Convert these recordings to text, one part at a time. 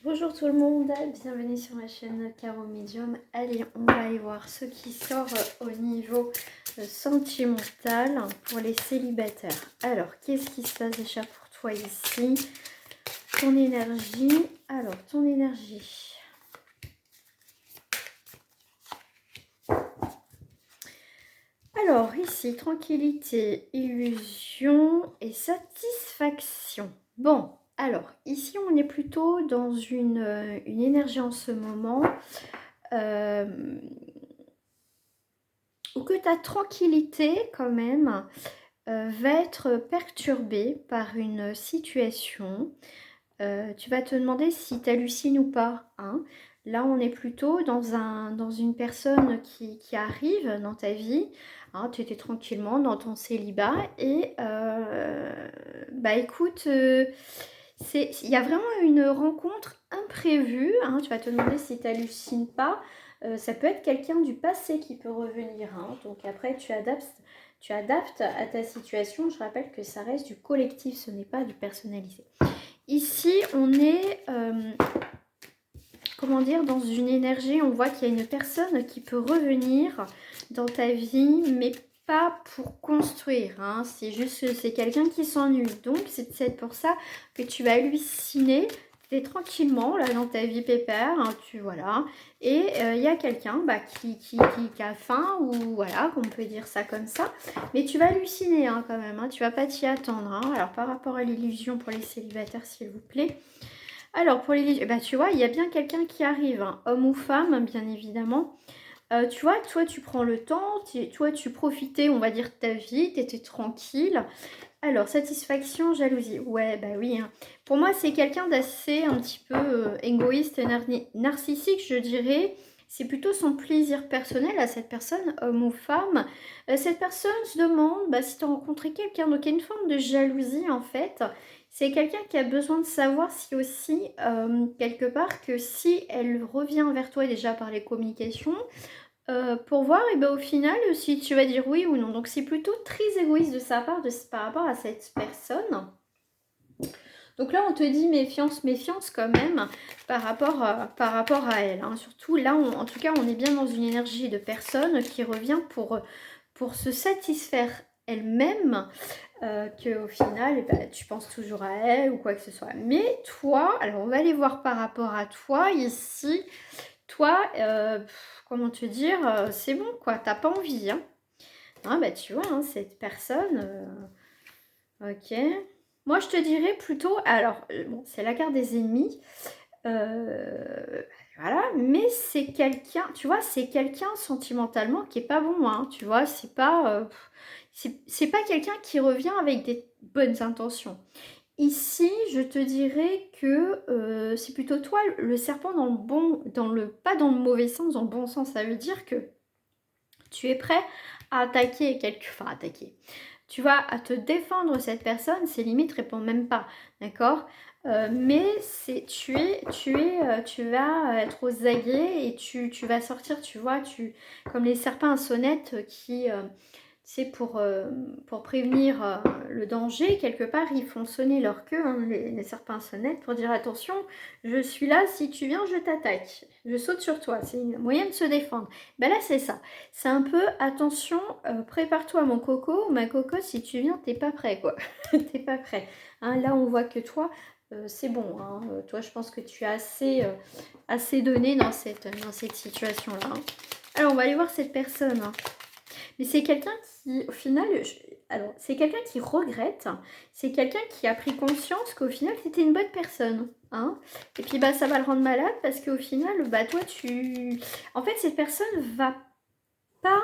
Bonjour tout le monde, bienvenue sur ma chaîne Caro Medium. Allez, on va aller voir ce qui sort au niveau sentimental pour les célibataires. Alors, qu'est-ce qui se passe déjà pour toi ici? Ton énergie. Alors, ton énergie. Alors, ici, tranquillité, illusion et satisfaction. Bon, alors, ici, on est plutôt dans une énergie en ce moment où que ta tranquillité, quand même, va être perturbée par une situation. Tu vas te demander si tu hallucines ou pas, hein. Là, on est plutôt dans une personne qui arrive dans ta vie. Hein, tu étais tranquillement dans ton célibat et bah écoute, il y a vraiment une rencontre imprévue. Hein, tu vas te demander si tu hallucines pas. Ça peut être quelqu'un du passé qui peut revenir. Hein, donc après, tu adaptes à ta situation. Je rappelle que ça reste du collectif, ce n'est pas du personnalisé. Ici, on est, comment dire, dans une énergie, on voit qu'il y a une personne qui peut revenir dans ta vie, mais pas pour construire. Hein. C'est juste que c'est quelqu'un qui s'ennuie. Donc, c'est pour ça que tu vas halluciner. Tu es tranquillement là dans ta vie pépère, hein, voilà. Et il y a quelqu'un qui a faim, ou voilà, qu'on peut dire ça comme ça. Mais tu vas halluciner hein, quand même, hein, tu vas pas t'y attendre. Hein. Alors, par rapport à l'illusion pour les célibataires, s'il vous plaît. Alors, pour les... Bah, tu vois, il y a bien quelqu'un qui arrive, hein, homme ou femme, bien évidemment. Tu vois, toi, tu prends le temps, toi, tu profitais, on va dire, de ta vie, tu étais tranquille. Alors, satisfaction, jalousie. Ouais, bah oui. Hein. Pour moi, c'est quelqu'un d'assez un petit peu égoïste, narcissique, je dirais. C'est plutôt son plaisir personnel à cette personne, homme ou femme. Cette personne se demande bah, si tu as rencontré quelqu'un. Donc, il y a une forme de jalousie, en fait. C'est quelqu'un qui a besoin de savoir si aussi, quelque part, que si elle revient vers toi déjà par les communications, pour voir et ben, au final si tu vas dire oui ou non. Donc c'est plutôt très égoïste de sa part par rapport à cette personne. Donc là on te dit méfiance, méfiance quand même par rapport à elle. Hein. Surtout là, en tout cas on est bien dans une énergie de personne qui revient pour se satisfaire elle-même, qu'au final eh ben, tu penses toujours à elle ou quoi que ce soit. Mais toi, alors on va aller voir par rapport à toi ici. Toi, comment te dire, c'est bon quoi, t'as pas envie. Hein. Ah bah tu vois, hein, cette personne, ok. Moi je te dirais plutôt, alors bon, c'est la carte des ennemis, voilà, mais c'est quelqu'un, tu vois, c'est quelqu'un sentimentalement qui est pas bon, hein, tu vois, c'est pas quelqu'un qui revient avec des bonnes intentions. Ici, je te dirais que c'est plutôt toi le serpent dans le bon, pas dans le mauvais sens, dans le bon sens. Ça veut dire que tu es prêt à attaquer enfin attaquer. Tu vas à te défendre cette personne, ses limites répondent même pas, d'accord. Mais tu vas être aux aguets et tu vas sortir, tu vois, comme les serpents à sonnette qui c'est pour prévenir le danger, quelque part, ils font sonner leur queue, hein, les serpents sonnettes, pour dire attention, je suis là, si tu viens, je t'attaque. Je saute sur toi, c'est un moyen de se défendre. Ben là, c'est ça. C'est un peu attention, prépare-toi mon coco, ma coco, si tu viens, t'es pas prêt, quoi. T'es pas prêt. Hein, là, on voit que toi, c'est bon. Hein. Toi, je pense que tu as assez donné dans cette situation-là. Hein. Alors, on va aller voir cette personne. Hein. Mais c'est quelqu'un qui, au final, alors, c'est quelqu'un qui regrette, c'est quelqu'un qui a pris conscience qu'au final, tu étais une bonne personne. Hein. Et puis, bah, ça va le rendre malade parce qu'au final, bah, toi, En fait, cette personne pas...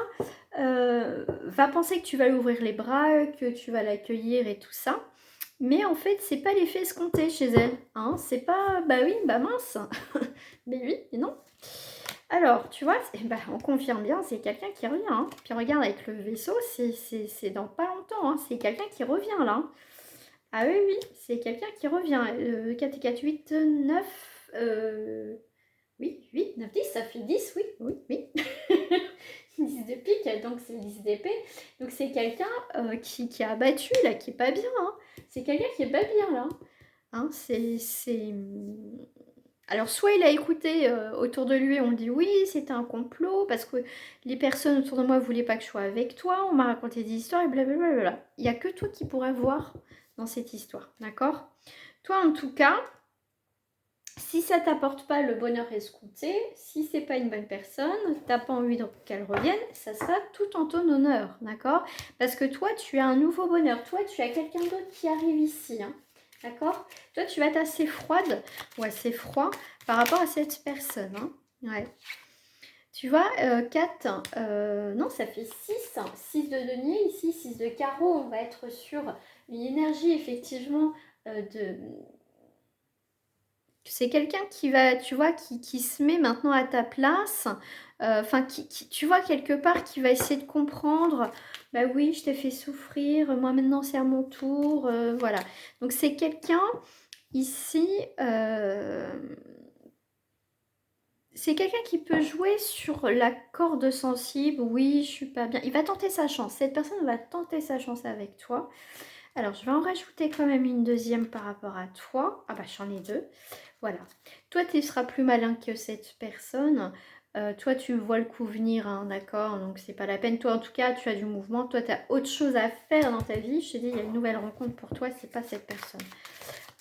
va penser que tu vas lui ouvrir les bras, que tu vas l'accueillir et tout ça. Mais en fait, c'est pas l'effet escompté chez elle. Hein. C'est pas, bah oui, bah mince. Mais oui, mais non. Alors, tu vois, bah, on confirme bien, c'est quelqu'un qui revient. Hein. Puis regarde, avec le vaisseau, c'est dans pas longtemps. Hein. C'est quelqu'un qui revient là. Hein. Ah oui, oui, c'est quelqu'un qui revient. 4 et 4, 8, 9. Oui, 8, 9, 10, ça fait 10, oui, oui, oui. 10 de pique, donc c'est 10 d'épée. Donc c'est quelqu'un qui a abattu, là, qui est pas bien. Hein. C'est quelqu'un qui est pas bien là. Hein, c'est... Alors, soit il a écouté autour de lui, on dit oui, c'était un complot, parce que les personnes autour de moi ne voulaient pas que je sois avec toi, on m'a raconté des histoires, et blablabla. Il n'y a que toi qui pourras voir dans cette histoire, d'accord? Toi, en tout cas, si ça t'apporte pas le bonheur escompté, si c'est pas une bonne personne, t'as pas envie qu'elle revienne, ça sera tout en ton honneur, d'accord? Parce que toi, tu as un nouveau bonheur, toi, tu as quelqu'un d'autre qui arrive ici, hein, d'accord? Toi, tu vas être assez froide ou assez froid par rapport à cette personne, hein, ouais. Tu vois, 4, non, ça fait 6, 6 de denier, ici 6 de carreau, on va être sur une énergie effectivement de... C'est quelqu'un qui va, tu vois, qui se met maintenant à ta place, enfin, tu vois, quelque part, qui va essayer de comprendre, bah oui, je t'ai fait souffrir, moi maintenant c'est à mon tour, voilà. Donc c'est quelqu'un ici, c'est quelqu'un qui peut jouer sur la corde sensible, oui, je suis pas bien, il va tenter sa chance, cette personne va tenter sa chance avec toi. Alors, je vais en rajouter quand même une deuxième par rapport à toi. Ah bah, j'en ai 2. Voilà. Toi, tu seras plus malin que cette personne. Toi, tu vois le coup venir, hein, d'accord? Donc, c'est pas la peine. Toi, en tout cas, tu as du mouvement. Toi, tu as autre chose à faire dans ta vie. Je t'ai dit, il y a une nouvelle rencontre pour toi. C'est pas cette personne.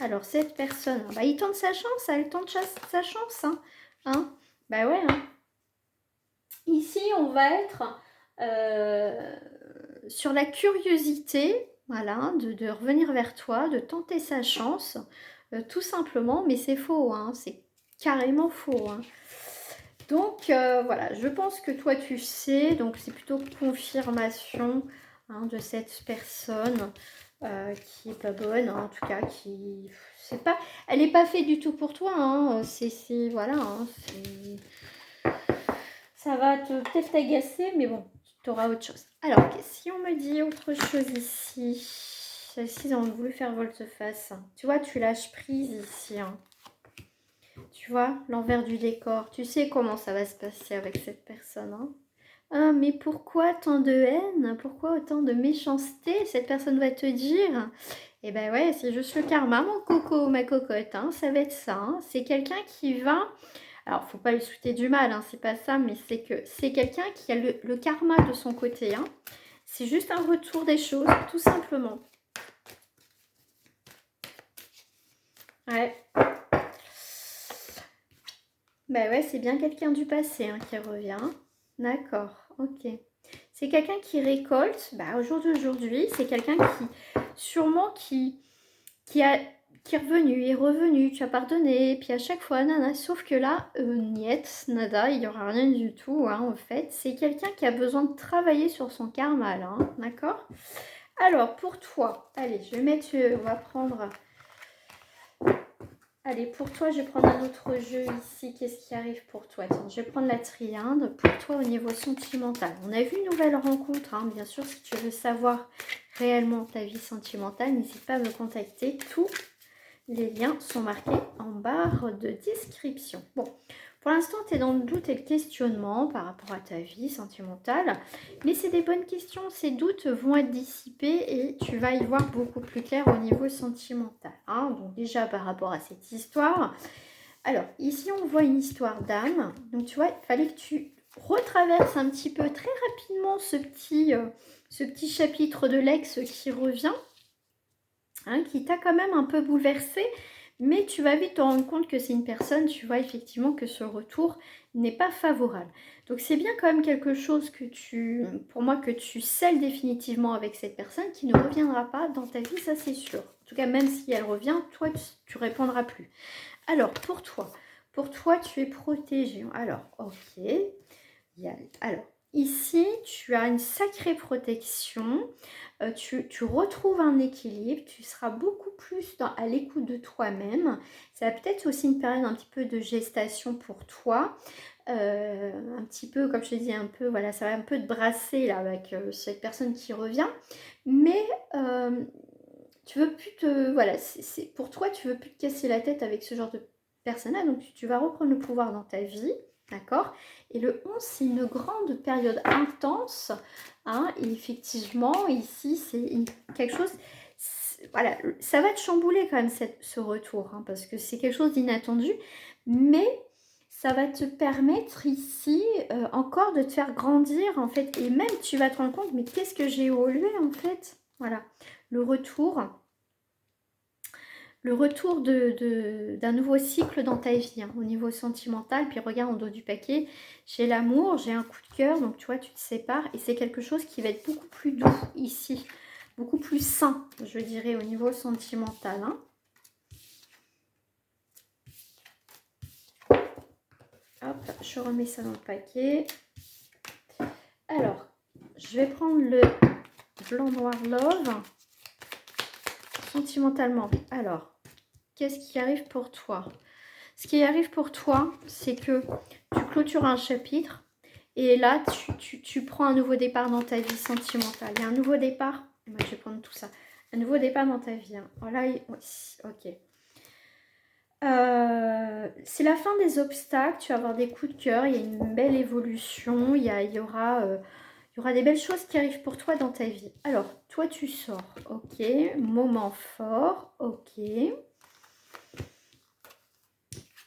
Alors, cette personne, bah, il tente sa chance. Elle tente sa chance. Hein, bah ouais. Hein. Ici, on va être sur la curiosité, voilà, de revenir vers toi, de tenter sa chance, tout simplement, mais c'est faux, hein, c'est carrément faux. Hein. Donc, voilà, je pense que toi, tu sais, donc c'est plutôt confirmation hein, de cette personne qui est pas bonne, hein, en tout cas, qui... C'est pas, elle n'est pas faite du tout pour toi, hein, c'est, voilà, hein, c'est... Ça va peut-être t'agacer, mais bon, tu auras autre chose. Alors, si on me dit autre chose ici, celle-ci, ils ont voulu faire volte-face. Tu vois, tu lâches prise ici. Hein. Tu vois, l'envers du décor. Tu sais comment ça va se passer avec cette personne. Hein. Ah, mais pourquoi tant de haine? Pourquoi autant de méchanceté? Cette personne va te dire. Eh ben ouais, c'est juste le karma, mon coco, ma cocotte. Hein. Ça va être ça. Hein. C'est quelqu'un qui va... Alors, faut pas lui souhaiter du mal, hein, c'est pas ça, mais c'est que c'est quelqu'un qui a le karma de son côté. Hein. C'est juste un retour des choses, tout simplement. Ouais. Bah ouais, c'est bien quelqu'un du passé hein, qui revient. D'accord, ok. C'est quelqu'un qui récolte, bah, au jour d'aujourd'hui, c'est quelqu'un qui, sûrement, qui est revenu, tu as pardonné, et puis à chaque fois, nana, sauf que là, niet, nada, il n'y aura rien du tout, hein, en fait. C'est quelqu'un qui a besoin de travailler sur son karma, là, hein, d'accord? Alors, pour toi, allez, je vais mettre, on va prendre... Allez, pour toi, je vais prendre un autre jeu ici. Qu'est-ce qui arrive pour toi? Tiens, je vais prendre la triade. Pour toi, au niveau sentimental, on a vu une nouvelle rencontre. Hein. Bien sûr, si tu veux savoir réellement ta vie sentimentale, n'hésite pas à me contacter. Tous les liens sont marqués en barre de description. Bon, pour l'instant, tu es dans le doute et le questionnement par rapport à ta vie sentimentale. Mais c'est des bonnes questions. Ces doutes vont être dissipés et tu vas y voir beaucoup plus clair au niveau sentimental. Hein. Donc déjà, par rapport à cette histoire. Alors, ici, on voit une histoire d'âme. Donc, tu vois, il fallait que tu retraverses un petit peu, très rapidement, ce petit chapitre de l'ex qui revient. Hein, qui t'a quand même un peu bouleversé, mais tu vas vite te rendre compte que c'est une personne, tu vois effectivement que ce retour n'est pas favorable. Donc c'est bien quand même quelque chose que pour moi, que tu scelles définitivement avec cette personne qui ne reviendra pas dans ta vie, ça c'est sûr. En tout cas, même si elle revient, toi, tu répondras plus. Alors, pour toi, tu es protégé. Alors, ok. Alors, ici, tu as une sacrée protection. Tu retrouves un équilibre, tu seras beaucoup plus à l'écoute de toi-même. Ça va peut-être aussi une période un petit peu de gestation pour toi. Un petit peu, comme je te dis, un peu, voilà, ça va un peu te brasser là avec cette personne qui revient. Mais tu veux plus te... Voilà, pour toi, tu veux plus te casser la tête avec ce genre de personne-là. Donc, tu vas reprendre le pouvoir dans ta vie. D'accord? Et le 11, c'est une grande période intense. Hein, et effectivement, ici, c'est quelque chose... voilà, ça va te chambouler quand même ce retour, hein, parce que c'est quelque chose d'inattendu, mais ça va te permettre ici encore de te faire grandir en fait, et même tu vas te rendre compte, mais qu'est-ce que j'ai évolué en fait, voilà, le retour d'un nouveau cycle dans ta vie, hein, au niveau sentimental. Puis regarde en dos du paquet, j'ai l'amour, j'ai un coup de cœur, donc tu vois, tu te sépares et c'est quelque chose qui va être beaucoup plus doux ici, beaucoup plus sain, je dirais, au niveau sentimental, hein. Hop, je remets ça dans le paquet. Alors, je vais prendre le blanc noir love sentimentalement. Alors, qu'est-ce qui arrive pour toi? Ce qui arrive pour toi, c'est que tu clôtures un chapitre et là, tu prends un nouveau départ dans ta vie sentimentale. Il y a un nouveau départ. Moi, je vais prendre tout ça. Un nouveau départ dans ta vie. Hein. Voilà, ok. C'est la fin des obstacles. Tu vas avoir des coups de cœur. Il y a une belle évolution. Il y aura des belles choses qui arrivent pour toi dans ta vie. Alors, toi, tu sors. Ok. Moment fort. Ok.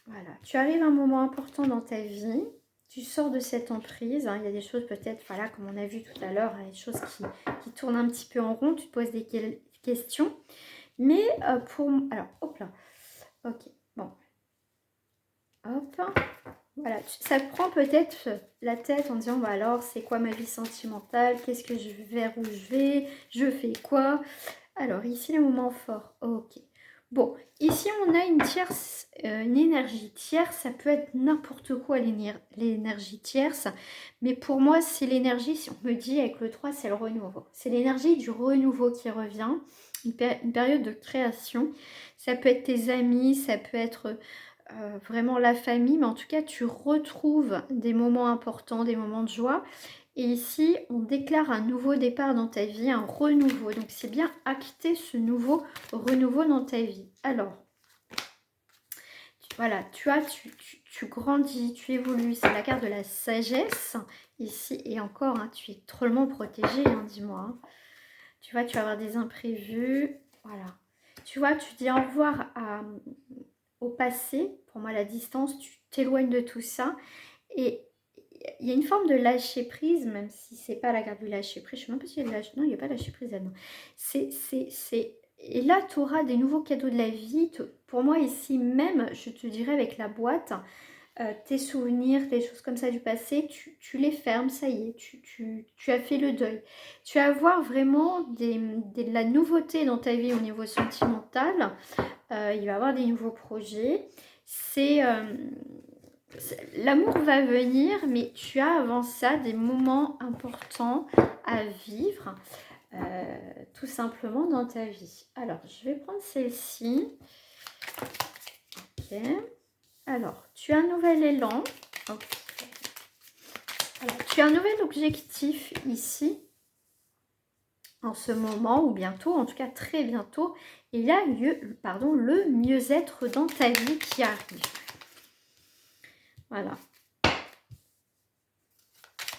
Voilà, tu arrives à un moment important dans ta vie, tu sors de cette emprise, hein, il y a des choses peut-être, voilà, comme on a vu tout à l'heure, des choses qui tournent un petit peu en rond, tu te poses des questions, mais alors, hop là, ok, bon, hop, voilà, ça te prend peut-être la tête en disant, bah alors, c'est quoi ma vie sentimentale, qu'est-ce que vers où je fais quoi, alors ici, le moment fort, ok. Bon, ici on a une tierce, une énergie tierce, ça peut être n'importe quoi l'énergie tierce, mais pour moi c'est l'énergie, si on me dit avec le 3 c'est le renouveau, c'est l'énergie du renouveau qui revient, une période de création, ça peut être tes amis, ça peut être vraiment la famille, mais en tout cas tu retrouves des moments importants, des moments de joie. Et ici, on déclare un nouveau départ dans ta vie, un renouveau. Donc, c'est bien acter ce nouveau renouveau dans ta vie. Alors, voilà, tu grandis, tu évolues. C'est la carte de la sagesse ici. Et encore, hein, tu es drôlement protégé, hein, dis-moi. Hein. Tu vois, tu vas avoir des imprévus. Voilà. Tu vois, tu dis au revoir au passé. Pour moi, la distance, tu t'éloignes de tout ça. Et il y a une forme de lâcher prise, même si c'est pas la carte du lâcher prise. Je sais même pas s'il y a de lâcher. Non, il n'y a pas de lâcher prise là-dedans. Et là, tu auras des nouveaux cadeaux de la vie. Pour moi, ici même, je te dirais avec la boîte, tes souvenirs, des choses comme ça du passé, tu les fermes, ça y est, tu as fait le deuil. Tu vas avoir vraiment de la nouveauté dans ta vie au niveau sentimental. Il va y avoir des nouveaux projets. L'amour va venir, mais tu as avant ça des moments importants à vivre, tout simplement dans ta vie. Alors, je vais prendre celle-ci. Ok. Alors, tu as un nouvel élan. Okay. Alors, tu as un nouvel objectif ici, en ce moment, ou bientôt, en tout cas très bientôt. Et là, le mieux-être dans ta vie qui arrive. Voilà.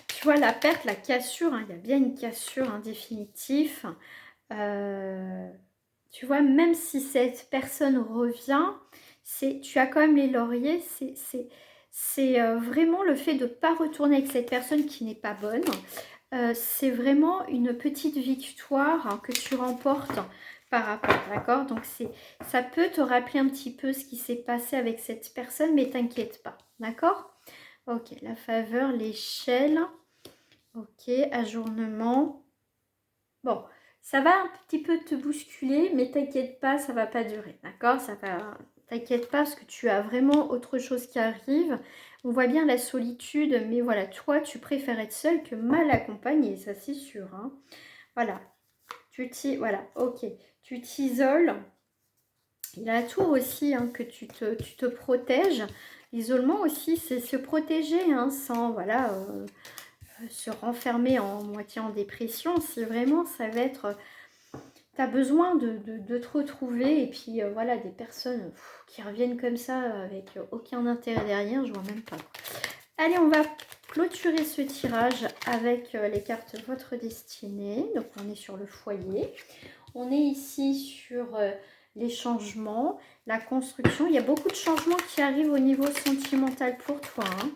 Tu vois la perte, la cassure, hein, il y a bien une cassure en définitif. Tu vois, même si cette personne revient, tu as quand même les lauriers. C'est vraiment le fait de ne pas retourner avec cette personne qui n'est pas bonne. C'est vraiment une petite victoire, hein, que tu remportes par rapport, d'accord? Donc ça peut te rappeler un petit peu ce qui s'est passé avec cette personne, mais t'inquiète pas, d'accord? Ok, la faveur, l'échelle. Ok, ajournement. Bon, ça va un petit peu te bousculer, mais t'inquiète pas, ça va pas durer, d'accord? T'inquiète pas parce que tu as vraiment autre chose qui arrive. On voit bien la solitude, mais voilà, toi, tu préfères être seule que mal accompagnée, ça c'est sûr. Hein. Voilà, voilà, ok, tu t'isoles. Il y a la tour aussi, hein, que tu te protèges. L'isolement aussi, c'est se protéger, hein, sans, voilà... se renfermer en moitié en dépression, si vraiment ça va être, tu as besoin de te retrouver, et puis voilà, des personnes qui reviennent comme ça avec aucun intérêt derrière, je vois même pas. Allez, on va clôturer ce tirage avec les cartes Votre Destinée. Donc on est sur le foyer. On est ici sur les changements, la construction. Il y a beaucoup de changements qui arrivent au niveau sentimental pour toi, hein.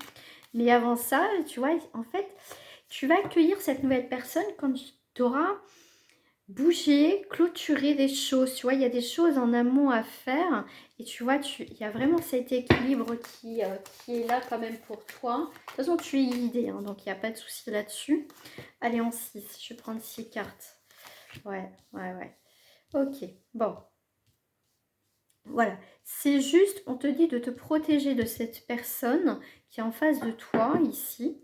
Mais avant ça, tu vois, en fait, tu vas accueillir cette nouvelle personne quand tu auras bougé, clôturé des choses. Tu vois, il y a des choses en amont à faire. Et tu vois, il y a vraiment cet équilibre qui est là quand même pour toi. De toute façon, tu es guidé, hein, donc il n'y a pas de souci là-dessus. Allez, en 6. Je vais prendre 6 cartes. Ouais, ouais, ouais. Ok, bon. Voilà, c'est juste, on te dit de te protéger de cette personne qui est en face de toi ici.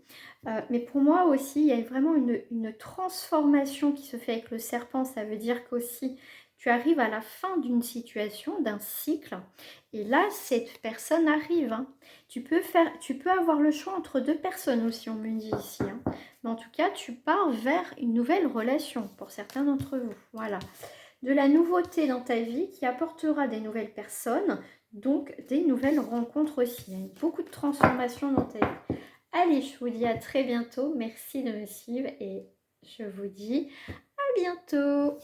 Mais pour moi aussi, il y a vraiment une transformation qui se fait avec le serpent. Ça veut dire qu'aussi, tu arrives à la fin d'une situation, d'un cycle. Et là, cette personne arrive, hein. Tu peux avoir le choix entre deux personnes aussi, on me dit ici, hein. Mais en tout cas, tu pars vers une nouvelle relation pour certains d'entre vous. Voilà, de la nouveauté dans ta vie qui apportera des nouvelles personnes, donc des nouvelles rencontres aussi. Il y a beaucoup de transformations dans ta vie. Allez, je vous dis à très bientôt. Merci de me suivre et je vous dis à bientôt.